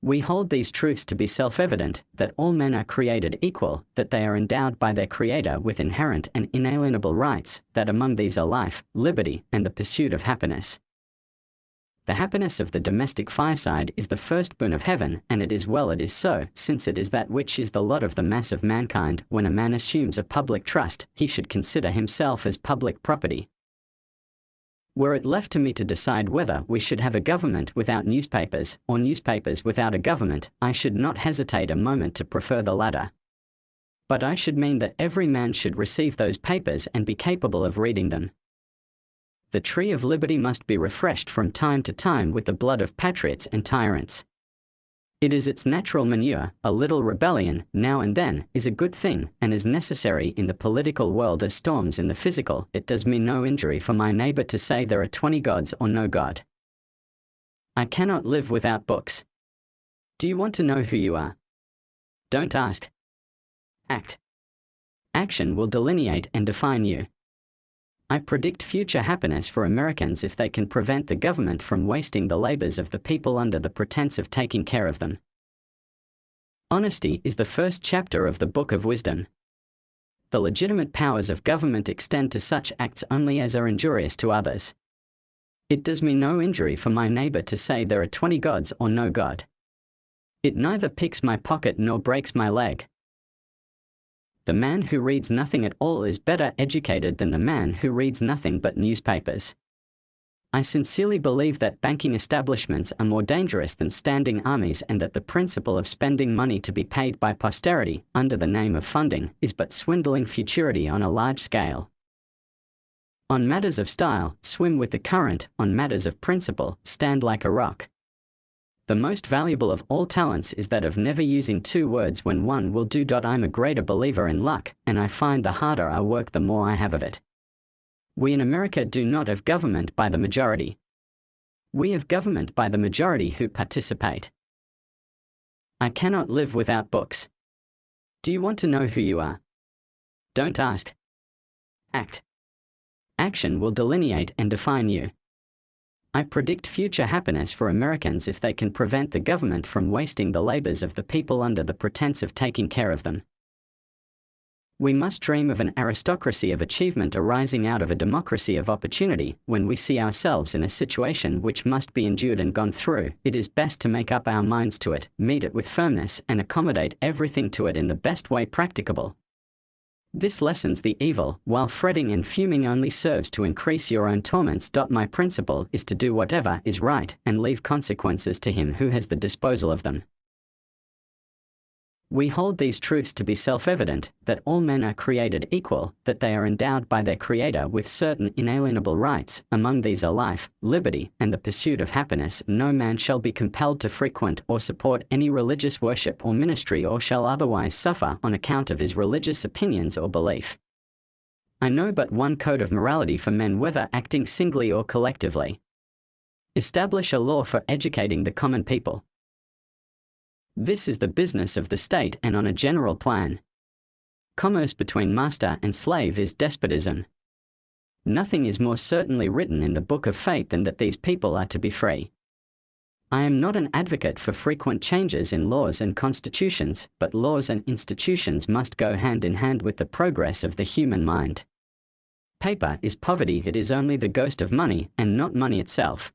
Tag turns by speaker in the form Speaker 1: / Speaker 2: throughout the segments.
Speaker 1: We hold these truths to be self-evident, that all men are created equal, that they are endowed by their Creator with inherent and inalienable rights, that among these are life, liberty, and the pursuit of happiness. The happiness of the domestic fireside is the first boon of heaven, and it is so, since it is that which is the lot of the mass of mankind. When a man assumes a public trust, he should consider himself as public property. Were it left to me to decide whether we should have a government without newspapers, or newspapers without a government, I should not hesitate a moment to prefer the latter. But I should mean that every man should receive those papers and be capable of reading them. The tree of liberty must be refreshed from time to time with the blood of patriots and tyrants. It is its natural manure. A little rebellion, now and then, is a good thing, and is necessary in the political world as storms in the physical. It does me no injury for my neighbor to say there are 20 gods or no God. I cannot live without books. Do you want to know who you are? Don't ask. Act. Action will delineate and define you. I predict future happiness for Americans if they can prevent the government from wasting the labors of the people under the pretense of taking care of them. Honesty is the first chapter of the Book of Wisdom. The legitimate powers of government extend to such acts only as are injurious to others. It does me no injury for my neighbor to say there are 20 gods or no God. It neither picks my pocket nor breaks my leg. The man who reads nothing at all is better educated than the man who reads nothing but newspapers. I sincerely believe that banking establishments are more dangerous than standing armies, and that the principle of spending money to be paid by posterity, under the name of funding, is but swindling futurity on a large scale. On matters of style, swim with the current; on matters of principle, stand like a rock. The most valuable of all talents is that of never using two words when one will do. I'm a greater believer in luck, and I find the harder I work the more I have of it. We in America do not have government by the majority. We have government by the majority who participate. I cannot live without books. Do you want to know who you are? Don't ask. Act. Action will delineate and define you. I predict future happiness for Americans if they can prevent the government from wasting the labors of the people under the pretense of taking care of them. We must dream of an aristocracy of achievement arising out of a democracy of opportunity. When we see ourselves in a situation which must be endured and gone through, it is best to make up our minds to it, meet it with firmness, and accommodate everything to it in the best way practicable. This lessens the evil, while fretting and fuming only serves to increase your own torments. My principle is to do whatever is right, and leave consequences to him who has the disposal of them. We hold these truths to be self-evident, that all men are created equal, that they are endowed by their Creator with certain inalienable rights. Among these are life, liberty, and the pursuit of happiness. No man shall be compelled to frequent or support any religious worship or ministry, or shall otherwise suffer on account of his religious opinions or belief. I know but one code of morality for men, whether acting singly or collectively. Establish a law for educating the common people. This is the business of the state, and on a general plan. Commerce between master and slave is despotism. Nothing is more certainly written in the book of fate than that these people are to be free. I am not an advocate for frequent changes in laws and constitutions, but laws and institutions must go hand in hand with the progress of the human mind. Paper is poverty; it is only the ghost of money, and not money itself.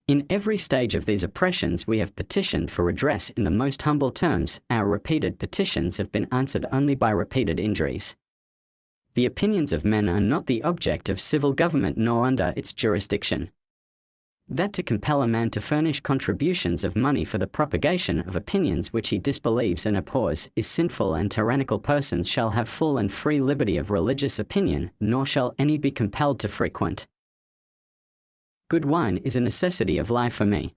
Speaker 1: In every stage of these oppressions we have petitioned for redress in the most humble terms. Our repeated petitions have been answered only by repeated injuries. The opinions of men are not the object of civil government nor under its jurisdiction. That to compel a man to furnish contributions of money for the propagation of opinions which he disbelieves and abhors is sinful, and tyrannical persons shall have full and free liberty of religious opinion, nor shall any be compelled to frequent. Good wine is a necessity of life for me.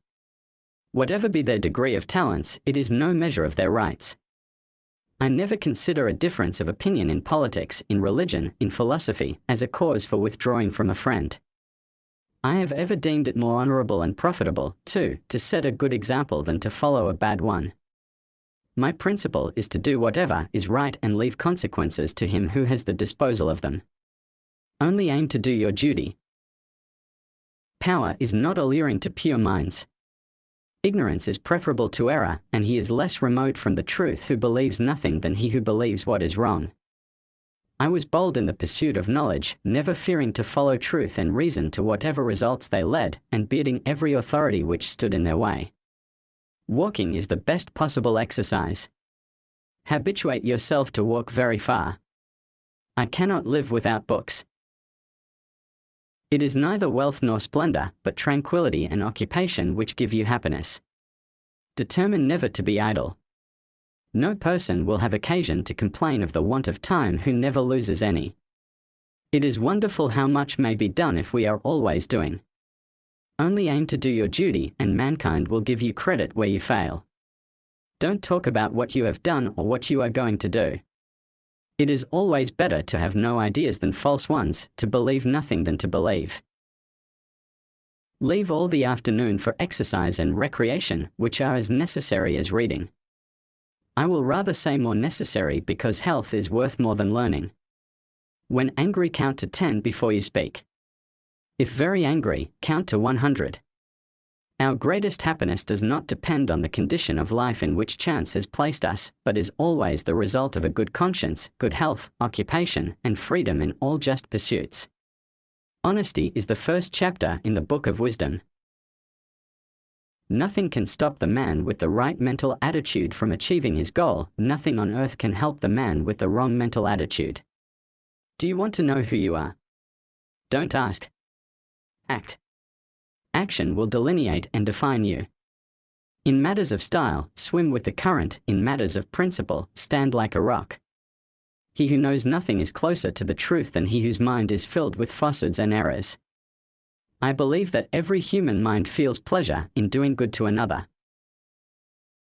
Speaker 1: Whatever be their degree of talents, it is no measure of their rights. I never consider a difference of opinion in politics, in religion, in philosophy, as a cause for withdrawing from a friend. I have ever deemed it more honorable and profitable, too, to set a good example than to follow a bad one. My principle is to do whatever is right and leave consequences to him who has the disposal of them. Only aim to do your duty. Power is not alluring to pure minds. Ignorance is preferable to error, and he is less remote from the truth who believes nothing than he who believes what is wrong. I was bold in the pursuit of knowledge, never fearing to follow truth and reason to whatever results they led, and beating every authority which stood in their way. Walking is the best possible exercise. Habituate yourself to walk very far. I cannot live without books. It is neither wealth nor splendor, but tranquility and occupation which give you happiness. Determine never to be idle. No person will have occasion to complain of the want of time who never loses any. It is wonderful how much may be done if we are always doing. Only aim to do your duty, and mankind will give you credit where you fail. Don't talk about what you have done or what you are going to do. It is always better to have no ideas than false ones, to believe nothing than to believe. Leave all the afternoon for exercise and recreation, which are as necessary as reading. I will rather say more necessary, because health is worth more than learning. When angry, count to 10 before you speak. If very angry, count to 100. Our greatest happiness does not depend on the condition of life in which chance has placed us, but is always the result of a good conscience, good health, occupation, and freedom in all just pursuits. Honesty is the first chapter in the Book of Wisdom. Nothing can stop the man with the right mental attitude from achieving his goal. Nothing on earth can help the man with the wrong mental attitude. Do you want to know who you are? Don't ask. Act. Action will delineate and define you. In matters of style, swim with the current. In matters of principle, stand like a rock. He who knows nothing is closer to the truth than he whose mind is filled with falsehoods and errors. I believe that every human mind feels pleasure in doing good to another.